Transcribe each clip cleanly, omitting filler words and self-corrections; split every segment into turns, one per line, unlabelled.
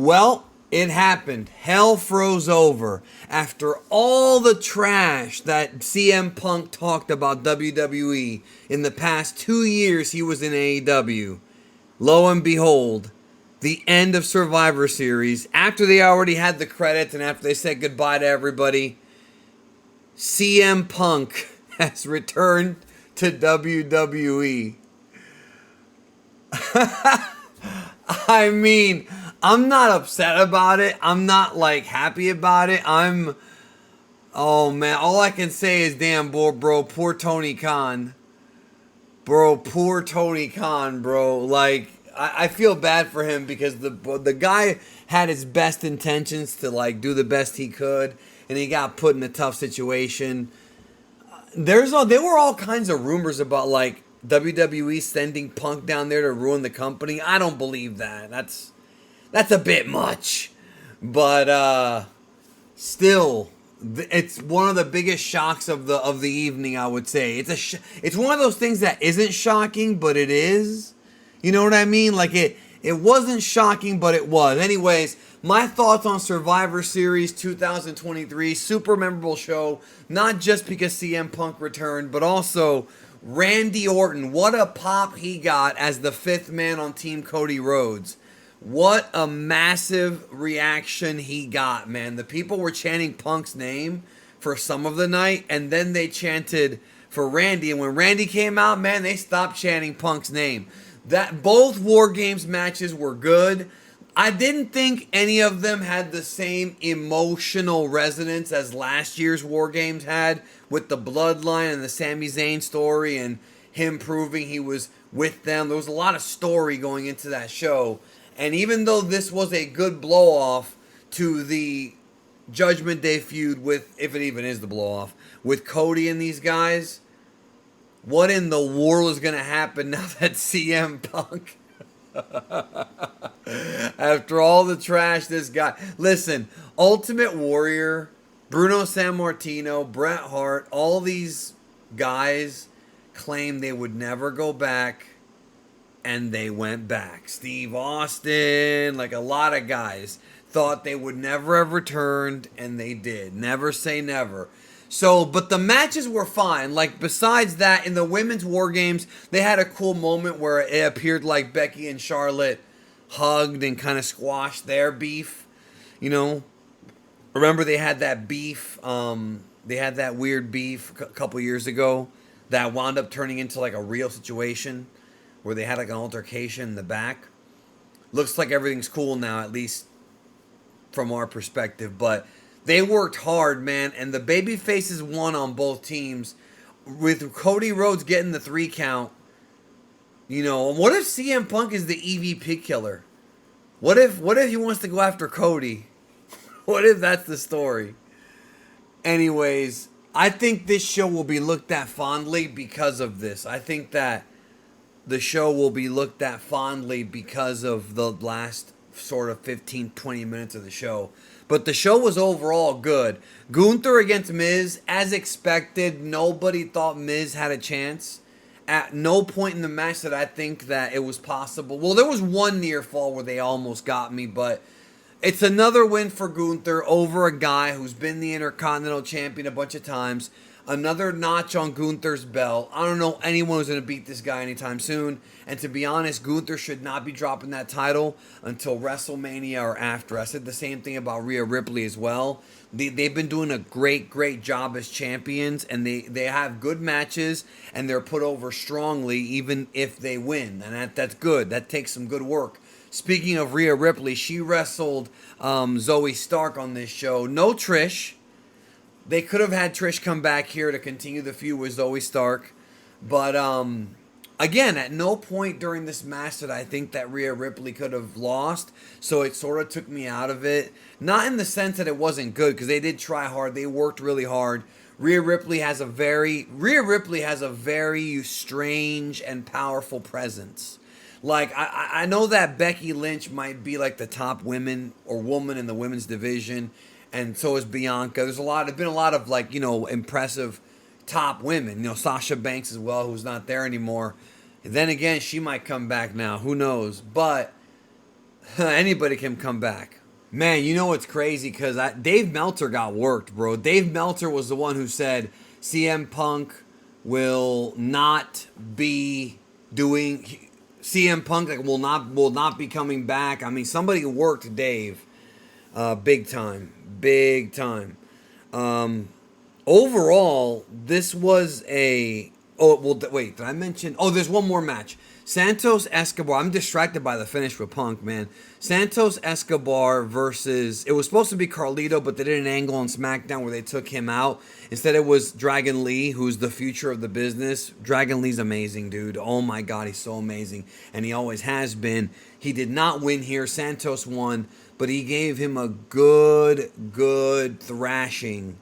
Well, it happened. Hell froze over. After all the trash that CM Punk talked about WWE in the past 2 years he was in AEW, lo and behold, the end of Survivor Series, after they already had the credits and after they said goodbye to everybody, CM Punk has returned to WWE. I mean, I'm not upset about it. I'm not like happy about it. Oh man, all I can say is damn, bro, poor Tony Khan. Bro, poor Tony Khan, bro. Like, I feel bad for him because the guy had his best intentions to like do the best he could, and he got put in a tough situation. There were all kinds of rumors about like WWE sending Punk down there to ruin the company. I don't believe that. That's a bit much. But still, it's one of the biggest shocks of the evening, I would say. It's one of those things that isn't shocking, but it is. You know what I mean? Like it wasn't shocking, but it was. Anyways, my thoughts on Survivor Series 2023. Super memorable show. Not just because CM Punk returned, but also Randy Orton. What a pop he got as the fifth man on Team Cody Rhodes. What a massive reaction he got, man. The people were chanting Punk's name for some of the night, and then they chanted for Randy. And when Randy came out, man, they stopped chanting Punk's name. That both War Games matches were good. I didn't think any of them had the same emotional resonance as last year's War Games had with the Bloodline and the Sami Zayn story and him proving he was with them. There was a lot of story going into that show. And even though this was a good blow-off to the Judgment Day feud with, if it even is the blow-off, with Cody and these guys, what in the world is going to happen now that CM Punk, after all the trash this guy... Listen, Ultimate Warrior, Bruno Sammartino, Bret Hart, all these guys claimed they would never go back, and they went back. Steve Austin, like a lot of guys, thought they would never have returned, and they did. Never say never. So, but the matches were fine. Like, besides that, in the women's War Games, they had a cool moment where it appeared like Becky and Charlotte hugged and kind of squashed their beef. You know, remember they had that beef, they had that weird beef a couple years ago that wound up turning into like a real situation where they had like an altercation in the back. Looks like everything's cool now, at least from our perspective, but they worked hard, man, and the baby faces won on both teams. With Cody Rhodes getting the 3 count, you know, what if CM Punk is the EV pig killer? What if he wants to go after Cody? What if that's the story? Anyways, I think this show will be looked at fondly because of this. I think that the show will be looked at fondly because of the last sort of 15, 20 minutes of the show. But the show was overall good. Gunther against Miz, as expected, nobody thought Miz had a chance. At no point in the match did I think that it was possible. Well, there was one near fall where they almost got me, but it's another win for Gunther over a guy who's been the Intercontinental Champion a bunch of times. Another notch on Gunther's belt. I don't know anyone who's going to beat this guy anytime soon. And to be honest, Gunther should not be dropping that title until WrestleMania or after. I said the same thing about Rhea Ripley as well. They've been doing a great job as champions. And they have good matches. And they're put over strongly even if they win. And that's good. That takes some good work. Speaking of Rhea Ripley, she wrestled Zoe Stark on this show. No Trish. They could have had Trish come back here to continue the feud with Zoe Stark. But, again, at no point during this match did I think that Rhea Ripley could have lost. So it sort of took me out of it. Not in the sense that it wasn't good, because they did try hard. They worked really hard. Rhea Ripley has a very strange and powerful presence. Like, I know that Becky Lynch might be like the top woman in the women's division. And so is Bianca. There's been a lot of like, you know, impressive top women. You know, Sasha Banks as well, who's not there anymore. And then again, she might come back now. Who knows? But Anybody can come back. Man, you know what's crazy? Because Dave Meltzer got worked, bro. Dave Meltzer was the one who said CM Punk will not be doing. CM Punk like will not be coming back. I mean, somebody worked Dave, big time, big time. Um, Overall, this was a. Oh well, wait. Did I mention? Oh, there's one more match. Santos Escobar. I'm distracted by the finish with Punk, man. Santos Escobar versus. It was supposed to be Carlito, but they did an angle on SmackDown where they took him out. Instead, it was Dragon Lee, who's the future of the business. Dragon Lee's amazing, dude. Oh my God, he's so amazing, and he always has been. He did not win here. Santos won, but he gave him a good thrashing.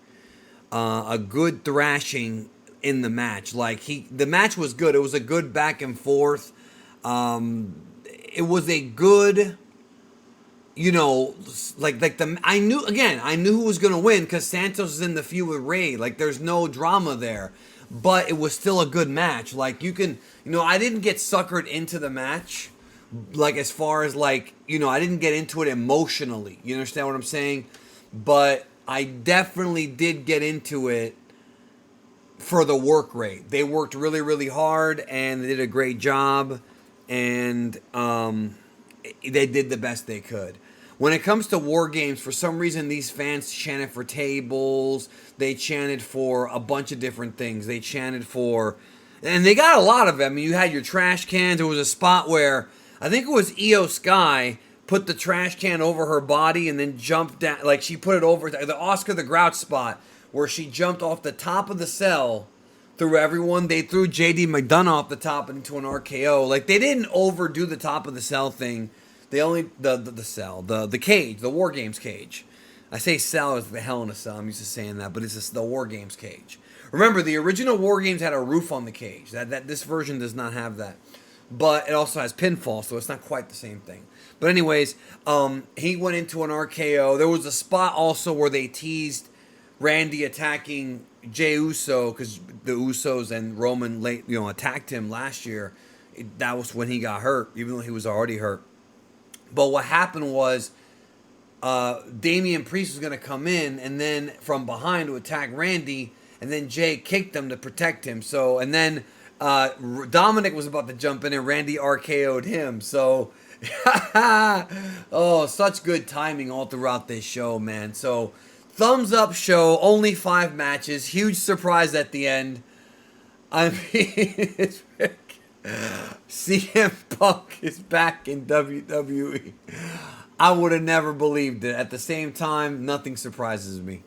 A good thrashing in the match. The match was good. It was a good back and forth. It was a good, I knew who was gonna win because Santos is in the feud with Ray. Like, there's no drama there, but it was still a good match. Like, I didn't get suckered into the match. Like, as far as I didn't get into it emotionally. You understand what I'm saying? But I definitely did get into it for the work rate. They worked really, really hard, and they did a great job, and they did the best they could. When it comes to War Games, for some reason, these fans chanted for tables. They chanted for a bunch of different things. They chanted for... And they got a lot of it. I mean, you had your trash cans. There was a spot where, I think it was Io Sky, put the trash can over her body and then jumped down. Like, she put it over the Oscar the Grouch spot where she jumped off the top of the cell through everyone. They threw JD McDonough off the top into an RKO. Like, they didn't overdo the top of the cell thing. They only the cage, the War Games cage. I say cell is the Hell in a Cell. I'm used to saying that, but it's just the War Games cage. Remember, the original War Games had a roof on the cage. That this version does not have that. But it also has pinfall, so it's not quite the same thing. But anyways, he went into an RKO. There was a spot also where they teased Randy attacking Jey Uso because the Usos and Roman attacked him last year. That was when he got hurt, even though he was already hurt. But what happened was Damian Priest was going to come in and then from behind to attack Randy, and then Jey kicked him to protect him. So, and then Dominic was about to jump in and Randy RKO'd him. So, oh, such good timing all throughout this show, man. So, thumbs up show, only 5 matches, huge surprise at the end. I mean, CM Punk is back in WWE. I would have never believed it. At the same time, nothing surprises me.